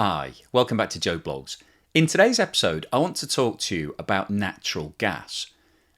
Hi, welcome back to Joe Blogs. In today's episode, I want to talk to you about natural gas.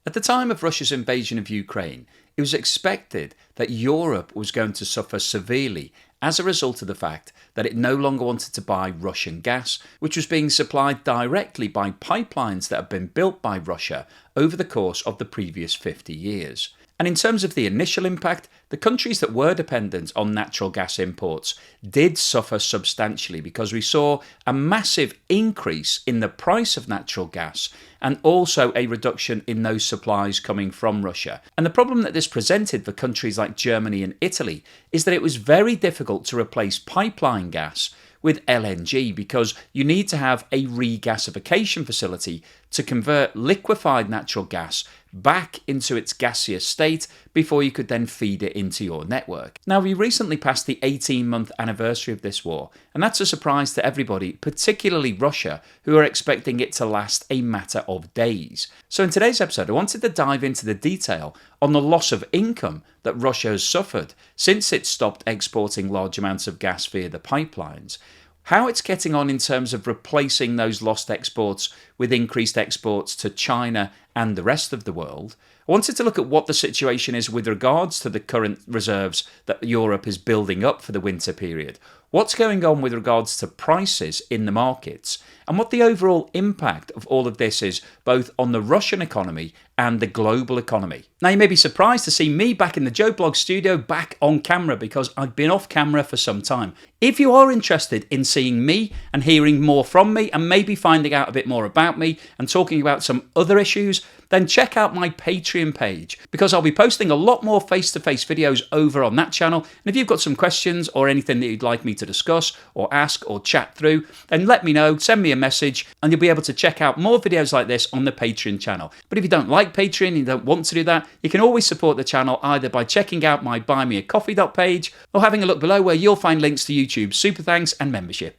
At the time of Russia's invasion of Ukraine, it was expected that Europe was going to suffer severely as a result of the fact that it no longer wanted to buy Russian gas, which was being supplied directly by pipelines that had been built by Russia over the course of the previous 50 years. And in terms of the initial impact, the countries that were dependent on natural gas imports did suffer substantially because we saw a massive increase in the price of natural gas and also a reduction in those supplies coming from Russia. And the problem that this presented for countries like Germany and Italy is that it was very difficult to replace pipeline gas with LNG because you need to have a regasification facility to convert liquefied natural gas back into its gaseous state before you could then feed it into your network. Now, we recently passed the 18-month anniversary of this war, and that's a surprise to everybody, particularly Russia, who are expecting it to last a matter of days. So in today's episode, I wanted to dive into the detail on the loss of income that Russia has suffered since it stopped exporting large amounts of gas via the pipelines, how it's getting on in terms of replacing those lost exports with increased exports to China and the rest of the world. I wanted to look at what the situation is with regards to the current reserves that Europe is building up for the winter period, what's going on with regards to prices in the markets, and what the overall impact of all of this is both on the Russian economy and the global economy. Now, you may be surprised to see me back in the Joe Blog studio, back on camera, because I've been off camera for some time. If you are interested in seeing me and hearing more from me and maybe finding out a bit more about me and talking about some other issues, then check out my Patreon page because I'll be posting a lot more face-to-face videos over on that channel. And if you've got some questions or anything that you'd like me to discuss or ask or chat through, then let me know, send me a message, and you'll be able to check out more videos like this on the Patreon channel. But if you don't like Patreon and you don't want to do that, you can always support the channel either by checking out my Buy Me a Coffee page or having a look below where you'll find links to YouTube super thanks and membership.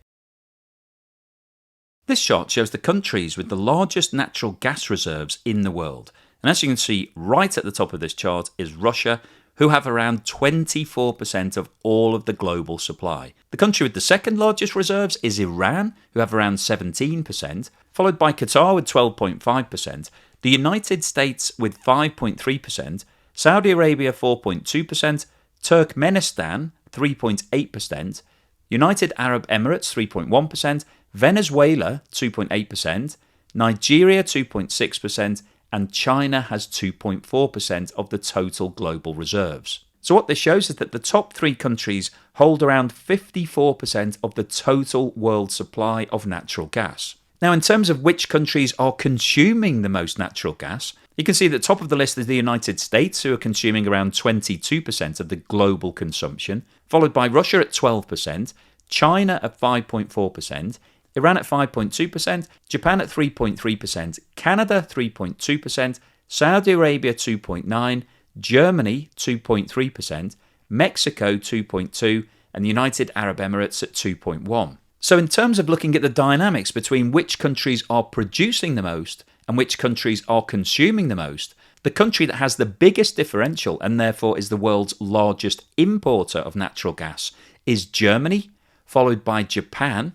This chart shows the countries with the largest natural gas reserves in the world. And as you can see right at the top of this chart is Russia, who have around 24% of all of the global supply. The country with the second largest reserves is Iran, who have around 17%, followed by Qatar with 12.5%, the United States with 5.3%, Saudi Arabia 4.2%, Turkmenistan 3.8%, United Arab Emirates 3.1%, Venezuela 2.8%, Nigeria 2.6%, and China has 2.4% of the total global reserves. So what this shows is that the top three countries hold around 54% of the total world supply of natural gas. Now, in terms of which countries are consuming the most natural gas, you can see that top of the list is the United States, who are consuming around 22% of the global consumption, followed by Russia at 12%, China at 5.4%, Iran at 5.2%, Japan at 3.3%, Canada 3.2%, Saudi Arabia 2.9%, Germany 2.3%, Mexico 2.2%, and the United Arab Emirates at 2.1%. So in terms of looking at the dynamics between which countries are producing the most and which countries are consuming the most, the country that has the biggest differential and therefore is the world's largest importer of natural gas is Germany, followed by Japan,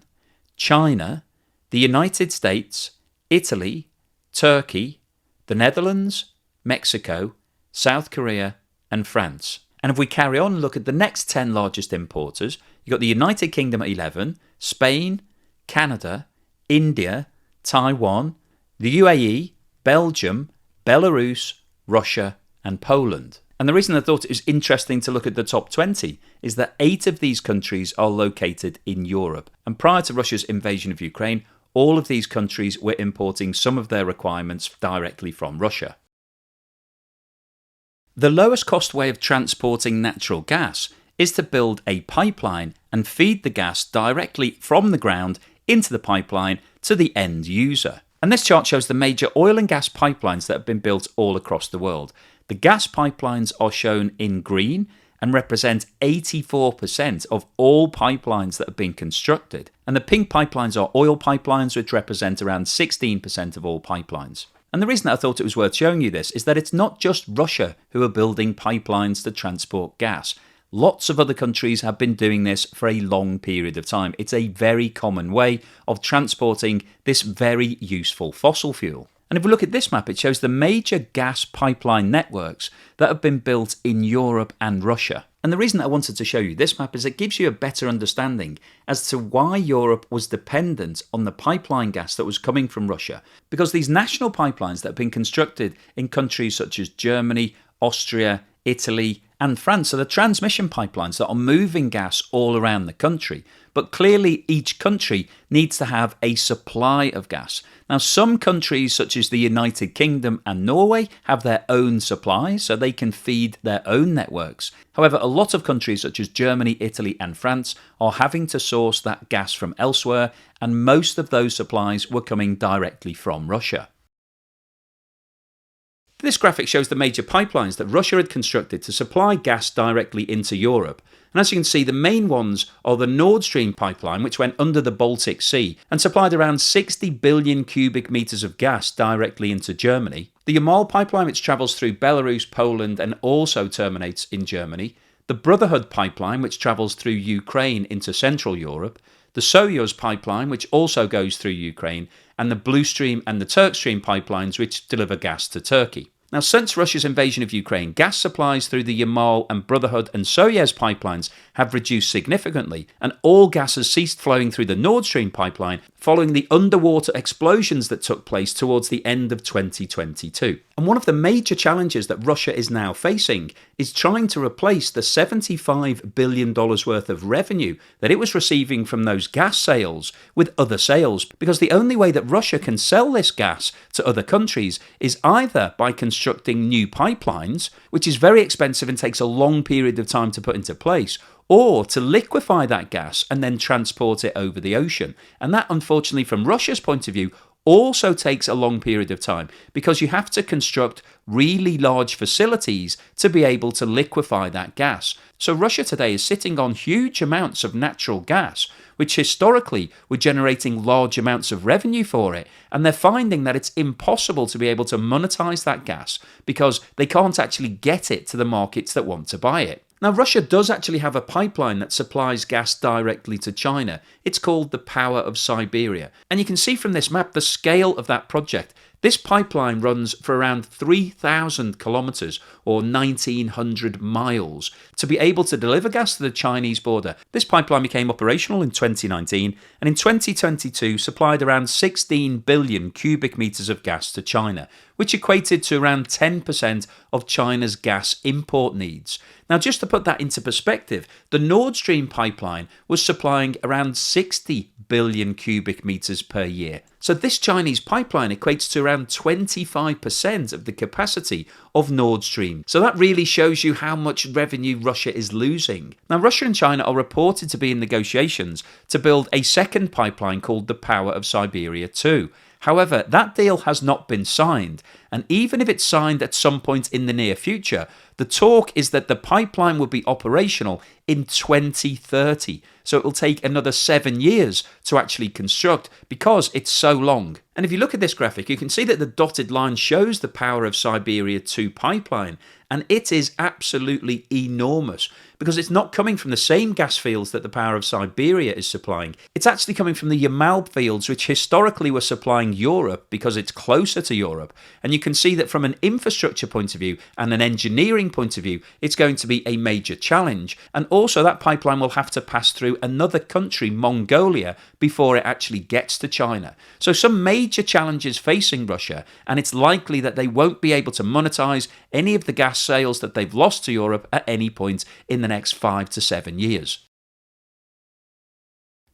China, the United States, Italy, Turkey, the Netherlands, Mexico, South Korea, and France. And if we carry on and look at the next 10 largest importers, you've got the United Kingdom at 11, Spain, Canada, India, Taiwan, the UAE, Belgium, Belarus, Russia, and Poland. And the reason I thought it was interesting to look at the top 20 is that 8 of these countries are located in Europe. And prior to Russia's invasion of Ukraine, all of these countries were importing some of their requirements directly from Russia. The lowest cost way of transporting natural gas is to build a pipeline and feed the gas directly from the ground into the pipeline to the end user. And this chart shows the major oil and gas pipelines that have been built all across the world. The gas pipelines are shown in green and represent 84% of all pipelines that have been constructed. And the pink pipelines are oil pipelines, which represent around 16% of all pipelines. And the reason that I thought it was worth showing you this is that it's not just Russia who are building pipelines to transport gas. Lots of other countries have been doing this for a long period of time. It's a very common way of transporting this very useful fossil fuel. And if we look at this map, it shows the major gas pipeline networks that have been built in Europe and Russia. And the reason that I wanted to show you this map is it gives you a better understanding as to why Europe was dependent on the pipeline gas that was coming from Russia. Because these national pipelines that have been constructed in countries such as Germany, Austria, Italy, and France are the transmission pipelines that are moving gas all around the country. But clearly each country needs to have a supply of gas. Now some countries such as the United Kingdom and Norway have their own supply, so they can feed their own networks. However, a lot of countries such as Germany, Italy and France are having to source that gas from elsewhere, and most of those supplies were coming directly from Russia. This graphic shows the major pipelines that Russia had constructed to supply gas directly into Europe. And as you can see, the main ones are the Nord Stream pipeline, which went under the Baltic Sea and supplied around 60 billion cubic meters of gas directly into Germany. The Yamal pipeline, which travels through Belarus, Poland and also terminates in Germany. The Brotherhood pipeline, which travels through Ukraine into Central Europe. The Soyuz pipeline, which also goes through Ukraine, and the Blue Stream and the Turk Stream pipelines, which deliver gas to Turkey. Now, since Russia's invasion of Ukraine, gas supplies through the Yamal and Brotherhood and Soyuz pipelines have reduced significantly, and all gas has ceased flowing through the Nord Stream pipeline following the underwater explosions that took place towards the end of 2022. And one of the major challenges that Russia is now facing is trying to replace the $75 billion worth of revenue that it was receiving from those gas sales with other sales, because the only way that Russia can sell this gas to other countries is either by constructing new pipelines, which is very expensive and takes a long period of time to put into place, or to liquefy that gas and then transport it over the ocean. And that, unfortunately, from Russia's point of view, also takes a long period of time, because you have to construct really large facilities to be able to liquefy that gas. So Russia today is sitting on huge amounts of natural gas, which historically were generating large amounts of revenue for it. And they're finding that it's impossible to be able to monetize that gas because they can't actually get it to the markets that want to buy it. Now, Russia does actually have a pipeline that supplies gas directly to China. It's called the Power of Siberia. And you can see from this map the scale of that project. This pipeline runs for around 3,000 kilometers or 1,900 miles to be able to deliver gas to the Chinese border. This pipeline became operational in 2019 and in 2022 supplied around 16 billion cubic meters of gas to China, which equated to around 10% of China's gas import needs. Now, just to put that into perspective, the Nord Stream pipeline was supplying around 60 billion cubic meters per year. So this Chinese pipeline equates to around 25% of the capacity of Nord Stream. So that really shows you how much revenue Russia is losing. Now, Russia and China are reported to be in negotiations to build a second pipeline called the Power of Siberia 2. However, that deal has not been signed, and even if it's signed at some point in the near future, the talk is that the pipeline will be operational in 2030. So it will take another 7 years to actually construct because it's so long. And if you look at this graphic, you can see that the dotted line shows the Power of Siberia 2 pipeline, and it is absolutely enormous because it's not coming from the same gas fields that the Power of Siberia is supplying. It's actually coming from the Yamal fields, which historically were supplying Europe because it's closer to Europe. And you can see that from an infrastructure point of view and an engineering point of view, it's going to be a major challenge. And also that pipeline will have to pass through another country, Mongolia, before it actually gets to China. So some major challenges facing Russia, and it's likely that they won't be able to monetize any of the gas sales that they've lost to Europe at any point in the next 5 to 7 years.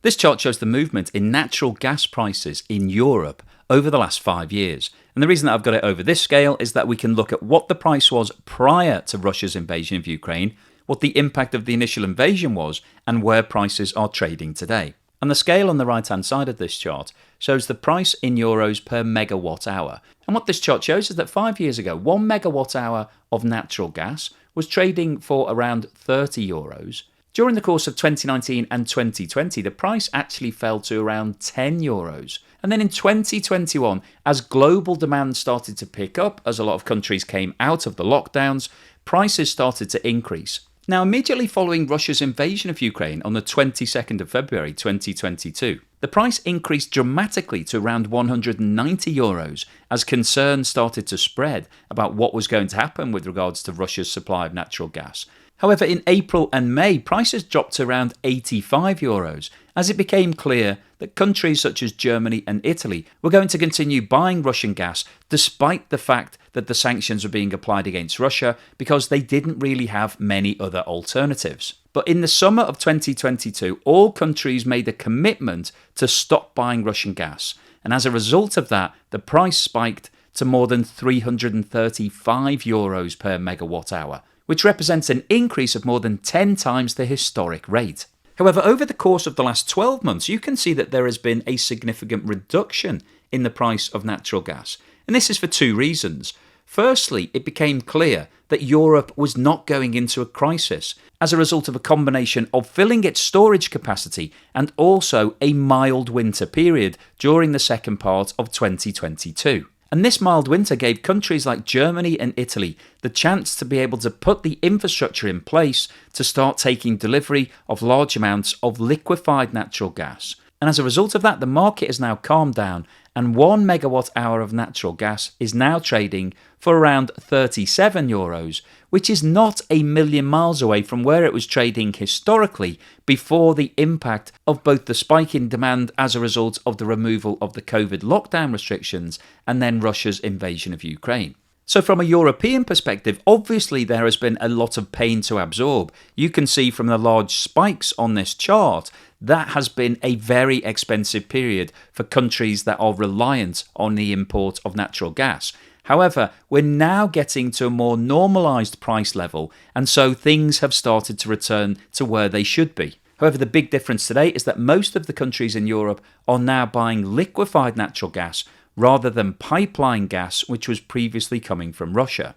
This chart shows the movement in natural gas prices in Europe over the last 5 years. And the reason that I've got it over this scale is that we can look at what the price was prior to Russia's invasion of Ukraine, what the impact of the initial invasion was, and where prices are trading today. And the scale on the right hand side of this chart shows the price in euros per megawatt hour. And what this chart shows is that 5 years ago, 1 megawatt hour of natural gas was trading for around 30 euros. During the course of 2019 and 2020, the price actually fell to around 10 euros. And then in 2021, as global demand started to pick up, as a lot of countries came out of the lockdowns, prices started to increase. Now, immediately following Russia's invasion of Ukraine on the 22nd of February 2022, the price increased dramatically to around €190 as concerns started to spread about what was going to happen with regards to Russia's supply of natural gas. However, in April and May, prices dropped to around €85 as it became clear that countries such as Germany and Italy were going to continue buying Russian gas despite the fact that the sanctions were being applied against Russia because they didn't really have many other alternatives. But in the summer of 2022, all countries made a commitment to stop buying Russian gas. And as a result of that, the price spiked to more than €335 per megawatt hour, which represents an increase of more than 10 times the historic rate. However, over the course of the last 12 months, you can see that there has been a significant reduction in the price of natural gas. And this is for two reasons. Firstly, it became clear that Europe was not going into a crisis as a result of a combination of filling its storage capacity and also a mild winter period during the second part of 2022. And this mild winter gave countries like Germany and Italy the chance to be able to put the infrastructure in place to start taking delivery of large amounts of liquefied natural gas. And as a result of that, the market has now calmed down, and 1 megawatt hour of natural gas is now trading for around €37, which is not a million miles away from where it was trading historically before the impact of both the spike in demand as a result of the removal of the COVID lockdown restrictions and then Russia's invasion of Ukraine. So from a European perspective, obviously there has been a lot of pain to absorb. You can see from the large spikes on this chart, that has been a very expensive period for countries that are reliant on the import of natural gas. However, we're now getting to a more normalised price level, and so things have started to return to where they should be. However, the big difference today is that most of the countries in Europe are now buying liquefied natural gas rather than pipeline gas, which was previously coming from Russia.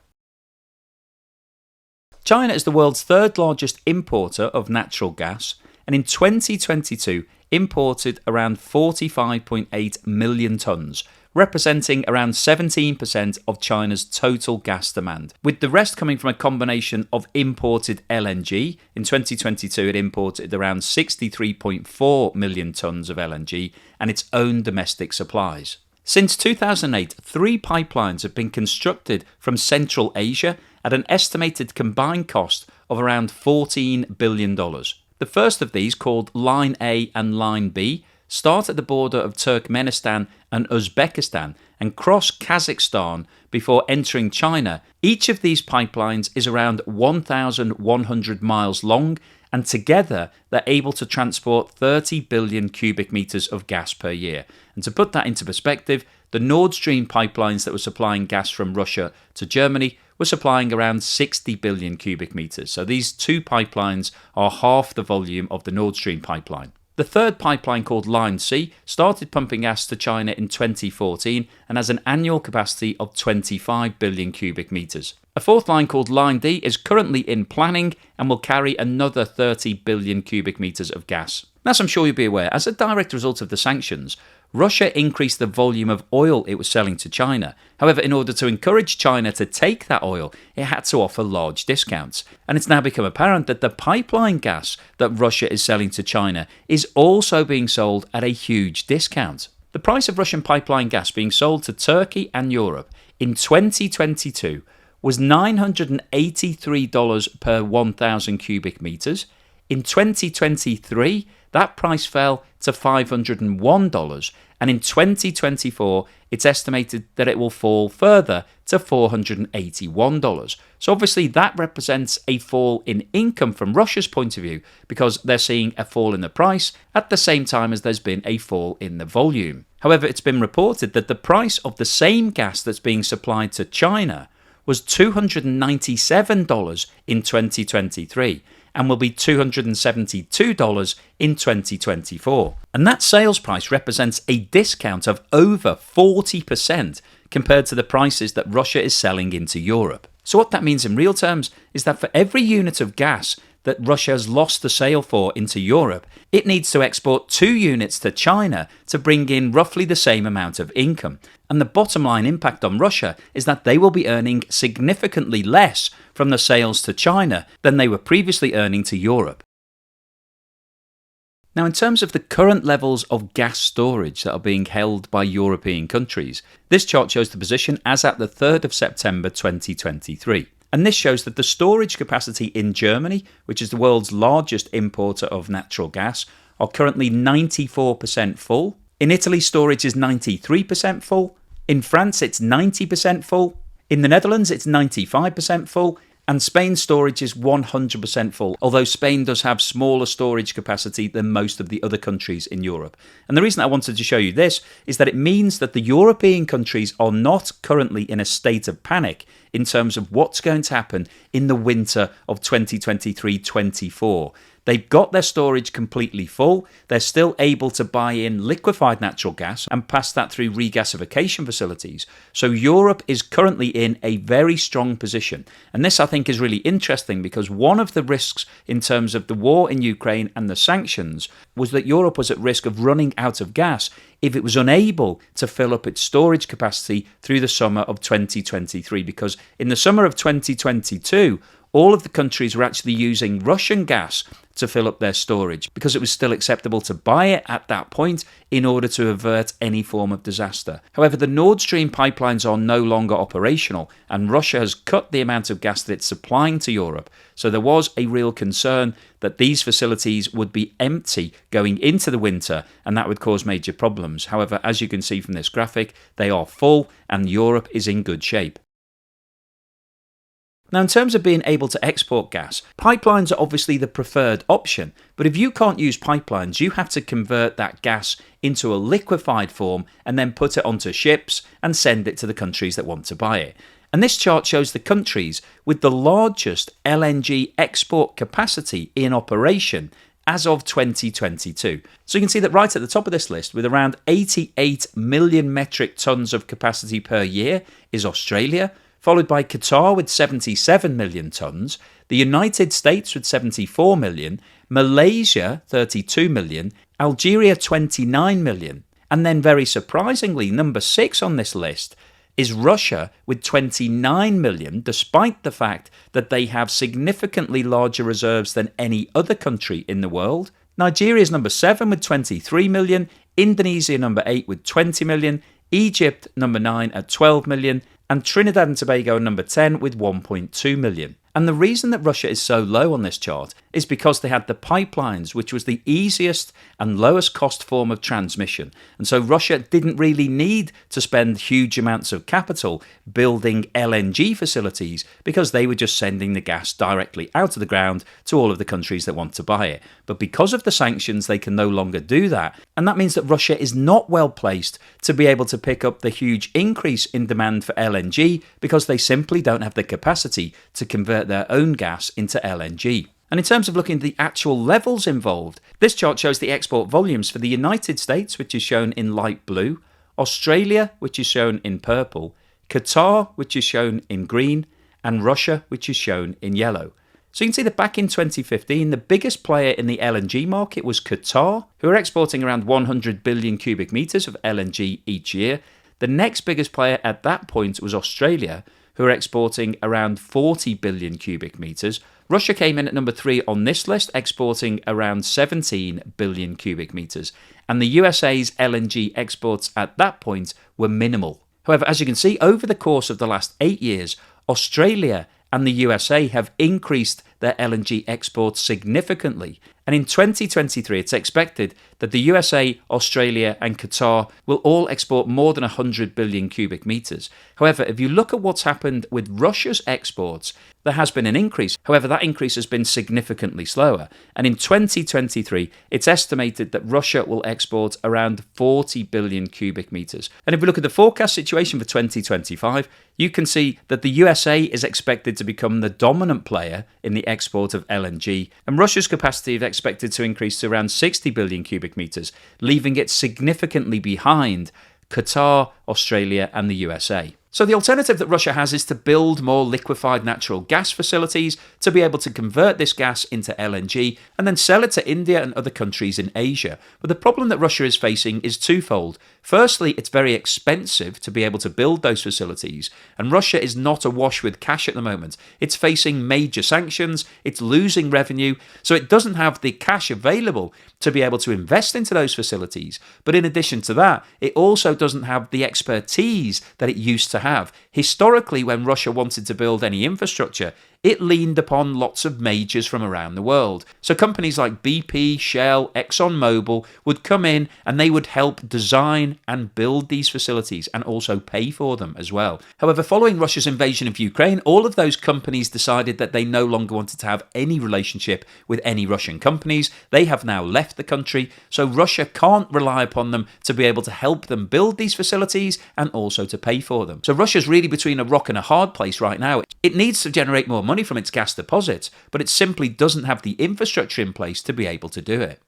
China is the world's third largest importer of natural gas, and in 2022 imported around 45.8 million tonnes, representing around 17% of China's total gas demand, with the rest coming from a combination of imported LNG. In 2022 it imported around 63.4 million tonnes of LNG and its own domestic supplies. Since 2008, 3 pipelines have been constructed from Central Asia at an estimated combined cost of around $14 billion. The first of these, called Line A and Line B, start at the border of Turkmenistan and Uzbekistan and cross Kazakhstan before entering China. Each of these pipelines is around 1,100 miles long, and together they're able to transport 30 billion cubic meters of gas per year. And to put that into perspective, the Nord Stream pipelines that were supplying gas from Russia to Germany were supplying around 60 billion cubic meters. So these 2 pipelines are half the volume of the Nord Stream pipeline. The third pipeline, called Line C, started pumping gas to China in 2014 and has an annual capacity of 25 billion cubic meters. A fourth line, called Line D, is currently in planning and will carry another 30 billion cubic meters of gas. As I'm sure you'll be aware, as a direct result of the sanctions, Russia increased the volume of oil it was selling to China. However, in order to encourage China to take that oil, it had to offer large discounts. And it's now become apparent that the pipeline gas that Russia is selling to China is also being sold at a huge discount. The price of Russian pipeline gas being sold to Turkey and Europe in 2022 was $983 per 1,000 cubic meters. In 2023, that price fell to $501, and in 2024, it's estimated that it will fall further to $481. So obviously that represents a fall in income from Russia's point of view, because they're seeing a fall in the price at the same time as there's been a fall in the volume. However, it's been reported that the price of the same gas that's being supplied to China was $297 in 2023 and will be $272 in 2024. And that sales price represents a discount of over 40% compared to the prices that Russia is selling into Europe. So what that means in real terms is that for every unit of gas that Russia has lost the sale for into Europe, it needs to export 2 units to China to bring in roughly the same amount of income. And the bottom line impact on Russia is that they will be earning significantly less from the sales to China than they were previously earning to Europe. Now, in terms of the current levels of gas storage that are being held by European countries, this chart shows the position as at the 3rd of September 2023. And this shows that the storage capacity in Germany, which is the world's largest importer of natural gas, are currently 94% full. In Italy, storage is 93% full. In France, it's 90% full. In the Netherlands, it's 95% full. And Spain's storage is 100% full, although Spain does have smaller storage capacity than most of the other countries in Europe. And the reason I wanted to show you this is that it means that the European countries are not currently in a state of panic in terms of what's going to happen in the winter of 2023-24. They've got their storage completely full. They're still able to buy in liquefied natural gas and pass that through regasification facilities. So Europe is currently in a very strong position. And this, I think, is really interesting because one of the risks in terms of the war in Ukraine and the sanctions was that Europe was at risk of running out of gas if it was unable to fill up its storage capacity through the summer of 2023. Because in the summer of 2022, all of the countries were actually using Russian gas to fill up their storage because it was still acceptable to buy it at that point in order to avert any form of disaster. However, the Nord Stream pipelines are no longer operational and Russia has cut the amount of gas that it's supplying to Europe. So there was a real concern that these facilities would be empty going into the winter and that would cause major problems. However, as you can see from this graphic, they are full and Europe is in good shape. Now, in terms of being able to export gas, pipelines are obviously the preferred option, but if you can't use pipelines, you have to convert that gas into a liquefied form and then put it onto ships and send it to the countries that want to buy it. And this chart shows the countries with the largest LNG export capacity in operation as of 2022. So you can see that right at the top of this list, with around 88 million metric tons of capacity per year, is Australia, followed by Qatar with 77 million tonnes, the United States with 74 million, Malaysia 32 million, Algeria 29 million, and then very surprisingly, number 6 on this list is Russia with 29 million, despite the fact that they have significantly larger reserves than any other country in the world. Nigeria is number 7 with 23 million, Indonesia number 8 with 20 million, Egypt number 9 at 12 million, and Trinidad and Tobago number 10 with 1.2 million. And the reason that Russia is so low on this chart is because they had the pipelines, which was the easiest and lowest cost form of transmission. And so Russia didn't really need to spend huge amounts of capital building LNG facilities because they were just sending the gas directly out of the ground to all of the countries that want to buy it. But because of the sanctions, they can no longer do that. And that means that Russia is not well placed to be able to pick up the huge increase in demand for LNG because they simply don't have the capacity to convert their own gas into LNG. And in terms of looking at the actual levels involved, this chart shows the export volumes for the United States, which is shown in light blue, Australia, which is shown in purple, Qatar, which is shown in green, and Russia, which is shown in yellow. So you can see that back in 2015, the biggest player in the LNG market was Qatar, who are exporting around 100 billion cubic meters of LNG each year. The next biggest player at that point was Australia, who are exporting around 40 billion cubic meters. Russia came in at number 3 on this list, exporting around 17 billion cubic meters. And the USA's LNG exports at that point were minimal. However, as you can see, over the course of the last 8 years, Australia and the USA have increased their LNG exports significantly. And in 2023, it's expected that the USA, Australia and Qatar will all export more than 100 billion cubic meters. However, if you look at what's happened with Russia's exports, there has been an increase. However, that increase has been significantly slower. And in 2023, it's estimated that Russia will export around 40 billion cubic meters. And if we look at the forecast situation for 2025, you can see that the USA is expected to become the dominant player in the export of LNG, and Russia's capacity is expected to increase to around 60 billion cubic meters, leaving it significantly behind Qatar, Australia and the USA. So the alternative that Russia has is to build more liquefied natural gas facilities to be able to convert this gas into LNG and then sell it to India and other countries in Asia. But the problem that Russia is facing is twofold. Firstly, it's very expensive to be able to build those facilities, and Russia is not awash with cash at the moment. It's facing major sanctions, it's losing revenue, so it doesn't have the cash available to be able to invest into those facilities. But in addition to that, it also doesn't have the expertise that it used to have. Historically, when Russia wanted to build any infrastructure, it leaned upon lots of majors from around the world. So companies like BP, Shell, ExxonMobil would come in and they would help design and build these facilities and also pay for them as well. However, following Russia's invasion of Ukraine, all of those companies decided that they no longer wanted to have any relationship with any Russian companies. They have now left the country, so Russia can't rely upon them to be able to help them build these facilities and also to pay for them. So Russia's really between a rock and a hard place right now. It needs to generate more money from its gas deposits, but it simply doesn't have the infrastructure in place to be able to do it.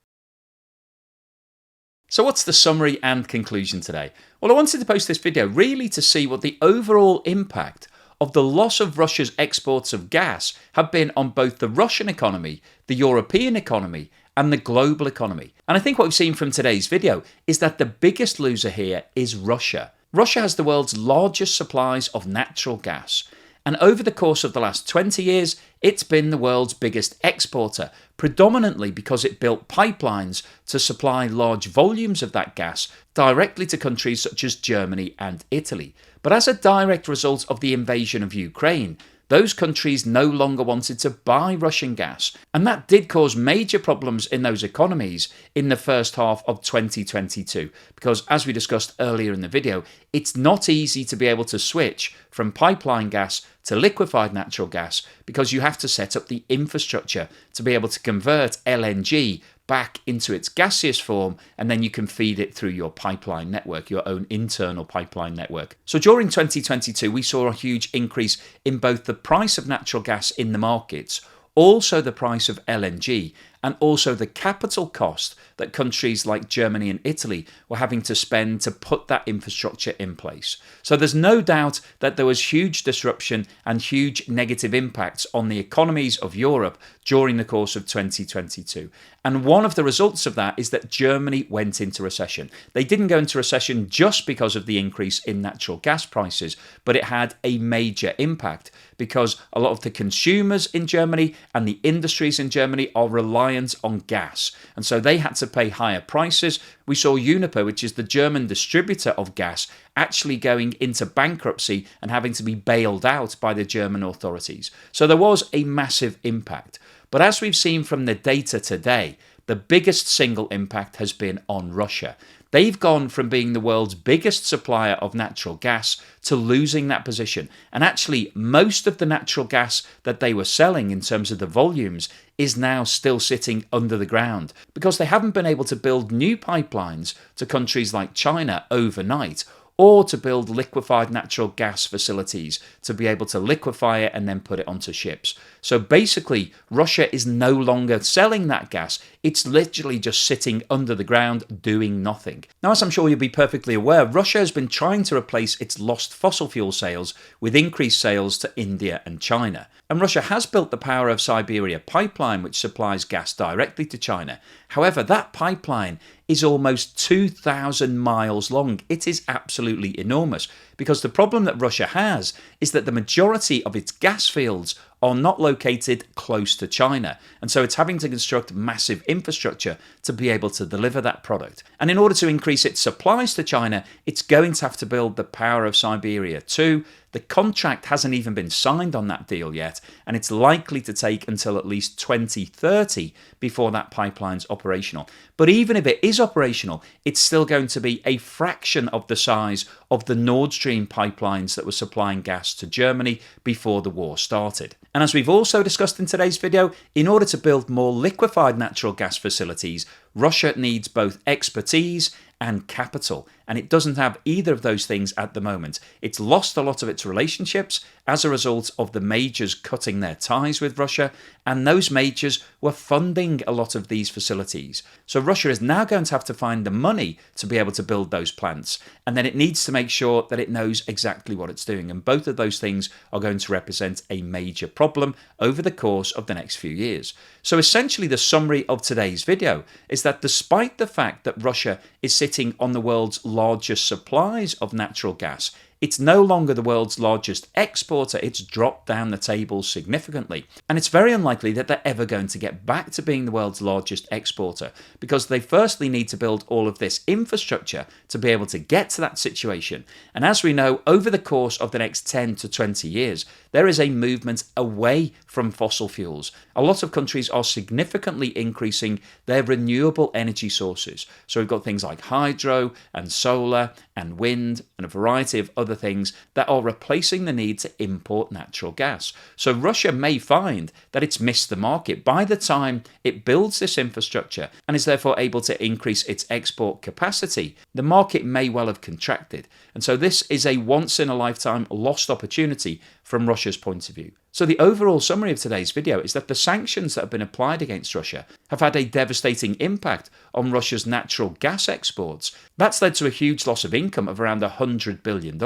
So what's the summary and conclusion today? Well, I wanted to post this video really to see what the overall impact of the loss of Russia's exports of gas have been on both the Russian economy, the European economy, and the global economy. And I think what we've seen from today's video is that the biggest loser here is Russia. Russia has the world's largest supplies of natural gas. And over the course of the last 20 years, it's been the world's biggest exporter, predominantly because it built pipelines to supply large volumes of that gas directly to countries such as Germany and Italy. But as a direct result of the invasion of Ukraine, those countries no longer wanted to buy Russian gas, and that did cause major problems in those economies in the first half of 2022, because as we discussed earlier in the video, it's not easy to be able to switch from pipeline gas to liquefied natural gas because you have to set up the infrastructure to be able to convert LNG back into its gaseous form, and then you can feed it through your pipeline network, your own internal pipeline network. So during 2022, we saw a huge increase in both the price of natural gas in the markets, also the price of LNG, and also the capital cost that countries like Germany and Italy were having to spend to put that infrastructure in place. So there's no doubt that there was huge disruption and huge negative impacts on the economies of Europe during the course of 2022. And one of the results of that is that Germany went into recession. They didn't go into recession just because of the increase in natural gas prices, but it had a major impact because a lot of the consumers in Germany and the industries in Germany are reliant on gas. And so they had to pay higher prices. We saw Uniper, which is the German distributor of gas, actually going into bankruptcy and having to be bailed out by the German authorities. So there was a massive impact. But as we've seen from the data today, the biggest single impact has been on Russia. They've gone from being the world's biggest supplier of natural gas to losing that position. And actually, most of the natural gas that they were selling in terms of the volumes is now still sitting under the ground because they haven't been able to build new pipelines to countries like China overnight, or to build liquefied natural gas facilities to be able to liquefy it and then put it onto ships. So basically, Russia is no longer selling that gas. It's literally just sitting under the ground doing nothing. Now, as I'm sure you'll be perfectly aware, Russia has been trying to replace its lost fossil fuel sales with increased sales to India and China. And Russia has built the Power of Siberia pipeline, which supplies gas directly to China. However, that pipeline is almost 2,000 miles long. It is absolutely enormous because the problem that Russia has is that the majority of its gas fields are not located close to China. And so it's having to construct massive infrastructure to be able to deliver that product. And in order to increase its supplies to China, it's going to have to build the Power of Siberia 2. The contract hasn't even been signed on that deal yet, and it's likely to take until at least 2030 before that pipeline's operational. But even if it is operational, it's still going to be a fraction of the size of the Nord Stream pipelines that were supplying gas to Germany before the war started. And as we've also discussed in today's video, in order to build more liquefied natural gas facilities, Russia needs both expertise and capital, and it doesn't have either of those things at the moment. It's lost a lot of its relationships as a result of the majors cutting their ties with Russia, and those majors were funding a lot of these facilities. So Russia is now going to have to find the money to be able to build those plants, and then it needs to make sure that it knows exactly what it's doing, and both of those things are going to represent a major problem over the course of the next few years. So essentially the summary of today's video is that despite the fact that Russia is sitting on the world's largest supplies of natural gas, it's no longer the world's largest exporter. It's dropped down the table significantly. And it's very unlikely that they're ever going to get back to being the world's largest exporter, because they firstly need to build all of this infrastructure to be able to get to that situation. And as we know, over the course of the next 10 to 20 years, there is a movement away from fossil fuels. A lot of countries are significantly increasing their renewable energy sources. So we've got things like hydro and solar and wind and a variety of other things that are replacing the need to import natural gas. So Russia may find that it's missed the market by the time it builds this infrastructure and is therefore able to increase its export capacity. The market may well have contracted. And so this is a once in a lifetime lost opportunity from Russia's point of view. So the overall summary of today's video is that the sanctions that have been applied against Russia have had a devastating impact on Russia's natural gas exports. That's led to a huge loss of income of around $100 billion.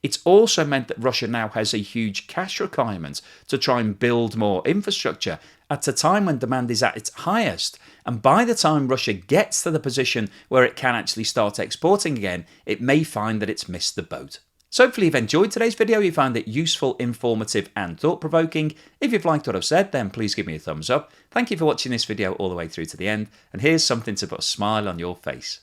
It's also meant that Russia now has a huge cash requirement to try and build more infrastructure at a time when demand is at its highest. And by the time Russia gets to the position where it can actually start exporting again, it may find that it's missed the boat. So hopefully you've enjoyed today's video, you found it useful, informative and thought-provoking. If you've liked what I've said, then please give me a thumbs up. Thank you for watching this video all the way through to the end, and here's something to put a smile on your face.